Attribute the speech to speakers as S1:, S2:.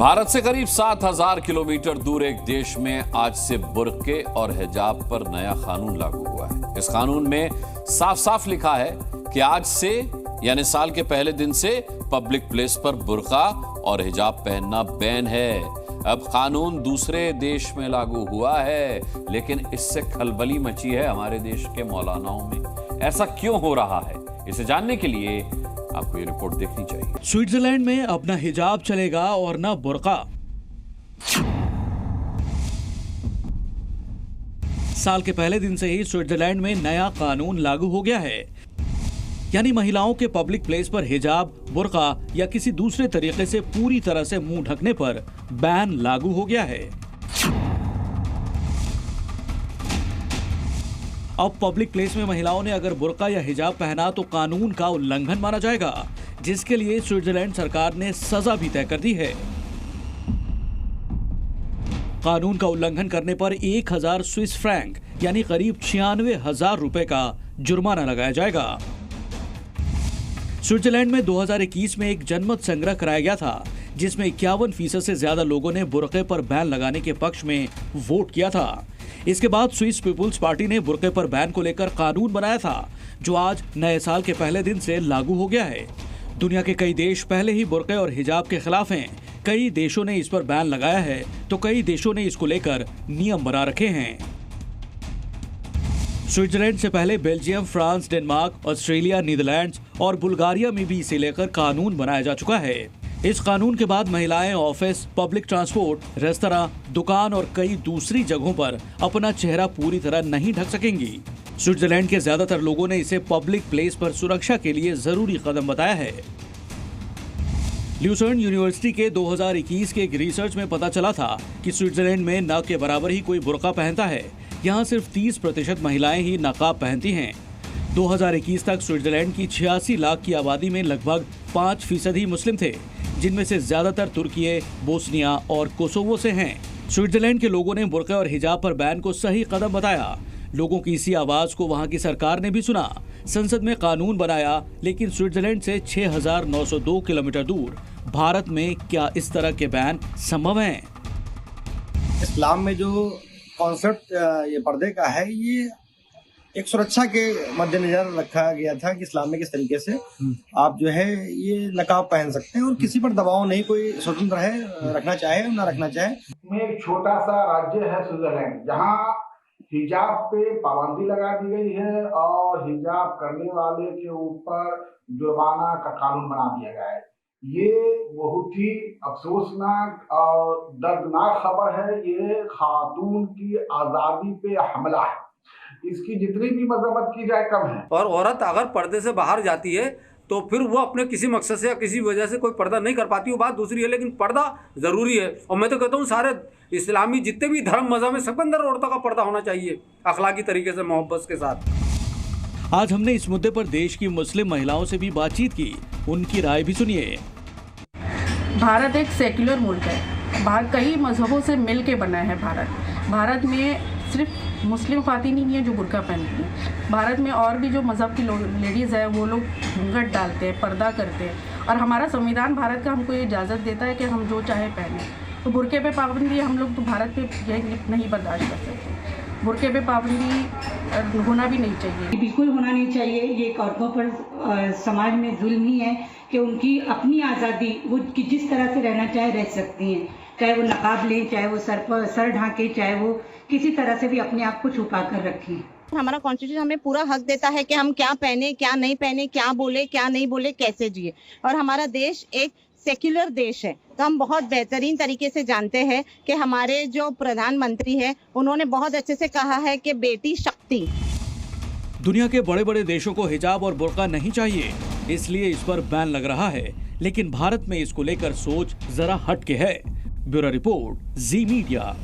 S1: भारत से करीब 7,000 किलोमीटर दूर एक देश में आज से बुर्के और हिजाब पर नया कानून लागू हुआ है। इस कानून में साफ साफ लिखा है कि आज से यानी साल के पहले दिन से पब्लिक प्लेस पर बुर्का और हिजाब पहनना बैन है। अब कानून दूसरे देश में लागू हुआ है, लेकिन इससे खलबली मची है हमारे देश के मौलानाओं में। ऐसा क्यों हो रहा है, इसे जानने के लिए आपको ये रिपोर्ट देखनी चाहिए।
S2: स्विट्जरलैंड में अब न हिजाब चलेगा और न बुर्का। साल के पहले दिन से ही स्विट्जरलैंड में नया कानून लागू हो गया है, यानी महिलाओं के पब्लिक प्लेस पर हिजाब, बुर्का या किसी दूसरे तरीके से पूरी तरह से मुंह ढकने पर बैन लागू हो गया है। अब पब्लिक प्लेस में महिलाओं ने अगर बुर्का या हिजाब पहना तो कानून का उल्लंघन माना जाएगा, जिसके लिए स्विट्जरलैंड सरकार ने सजा भी तय कर दी है। कानून का उल्लंघन करने पर 1,000 स्विस फ्रैंक यानी करीब 96,000 रुपए का जुर्माना लगाया जाएगा। स्विट्जरलैंड में 2021 में एक जनमत संग्रह कराया गया था, जिसमें 51% से ज्यादा लोगों ने बुर्के पर बैन लगाने के पक्ष में वोट किया था। इसके बाद स्विस पीपुल्स पार्टी ने बुर्के पर बैन को लेकर कानून बनाया था, जो आज नए साल के पहले दिन से लागू हो गया है। दुनिया के कई देश पहले ही बुर्के और हिजाब के खिलाफ हैं। कई देशों ने इस पर बैन लगाया है, तो कई देशों ने इसको लेकर नियम बना रखे हैं। स्विट्जरलैंड से पहले Belgium, France, Denmark, Australia, Netherlands और बुल्गारिया में भी इसे लेकर कानून बनाया जा चुका है। इस कानून के बाद महिलाएं ऑफिस, पब्लिक ट्रांसपोर्ट, रेस्तरां, दुकान और कई दूसरी जगहों पर अपना चेहरा पूरी तरह नहीं ढक सकेंगी। स्विट्जरलैंड के ज्यादातर लोगों ने इसे पब्लिक प्लेस पर सुरक्षा के लिए जरूरी कदम बताया है। ल्यूसर्न यूनिवर्सिटी के 2021 के एक रिसर्च में पता चला था कि स्विट्जरलैंड में न के बराबर ही कोई बुर्का पहनता है। यहाँ सिर्फ 30% महिलाएं ही नकाब पहनती हैं। 2021 तक स्विट्जरलैंड की 86 लाख की आबादी में लगभग 5% ही मुस्लिम थे, जिनमें से ज्यादातर तुर्की, बोस्निया और कोसोवो से हैं। स्विट्जरलैंड के लोगों ने बुर्का और हिजाब पर बैन को सही कदम बताया। लोगों की इसी आवाज को वहां की सरकार ने भी सुना, संसद में कानून बनाया। लेकिन स्विट्जरलैंड से 6,902 किलोमीटर दूर भारत में क्या इस तरह के बैन संभव हैं?
S3: इस्लाम में जो कॉन्सेप्ट ये पर्दे का है, ये एक सुरक्षा के मद्देनजर रखा गया था कि इस्लाम में किस तरीके से आप जो है ये नकाब पहन सकते हैं और किसी पर दबाव नहीं, कोई स्वतंत्र है, रखना चाहे ना रखना चाहे।
S4: में एक छोटा सा राज्य है स्विट्जरलैंड, जहाँ हिजाब पे पाबंदी लगा दी गई है और हिजाब करने वाले के ऊपर जुर्माना का कानून बना दिया गया है। ये बहुत ही अफसोसनाक और दर्दनाक खबर है। ये खातून की आज़ादी पे हमला है। इसकी जितनी भी मजम्मत की जाए कम है।
S5: और औरत अगर पर्दे से बाहर जाती है तो फिर वो अपने किसी मकसद से या किसी वजह से कोई पर्दा नहीं कर पाती, वो बात दूसरी है, लेकिन पर्दा जरूरी है। और मैं तो कहता हूँ सारे इस्लामी जितने भी धर्म मजहब है, सबके अंदर औरतों का पर्दा होना चाहिए, अखलाकी तरीके से, मोहब्बत के साथ।
S2: आज हमने इस मुद्दे पर देश की मुस्लिम महिलाओं से भी बातचीत की, उनकी राय भी सुनिए।
S6: भारत एक सेक्युलर मुल्क है। भारत कई मजहबों से मिल के बना है। भारत में सिर्फ मुस्लिम ख़वातीन ही नहीं है जो बुर्का पहनती हैं। भारत में और भी जो मज़हब की लेडीज़ है वो लोग घूंघट डालते हैं, पर्दा करते हैं, और हमारा संविधान भारत का हमको ये इजाज़त देता है कि हम जो चाहे पहने। तो बुर्के पे पाबंदी हम लोग तो भारत पे यह नहीं बर्दाश्त कर सकते। बुर्के पे पाबंदी होना भी नहीं चाहिए,
S7: बिल्कुल होना नहीं चाहिए। ये एक औरतों पर समाज में जुल्म ही है कि उनकी अपनी आज़ादी, वो जिस तरह से रहना चाहे रह सकती हैं, चाहे वो नकाब लें, चाहे वो सर ढांके, चाहे वो किसी तरह से भी अपने आप को छुपा कर रखें।
S8: हमारा कॉन्स्टिट्यूशन हमें पूरा हक देता है कि हम क्या पहने, क्या नहीं पहने, क्या बोले, क्या नहीं बोले, कैसे जिए। और हमारा देश एक सेक्युलर देश है, तो हम बहुत बेहतरीन तरीके से जानते हैं कि हमारे जो प्रधानमंत्री है उन्होंने बहुत अच्छे से कहा है कि बेटी शक्ति।
S2: दुनिया के बड़े बड़े देशों को हिजाब और बुर्का नहीं चाहिए, इसलिए इस पर बैन लग रहा है, लेकिन भारत में इसको लेकर सोच जरा हट के है। ब्यूरो रिपोर्ट, जी मीडिया।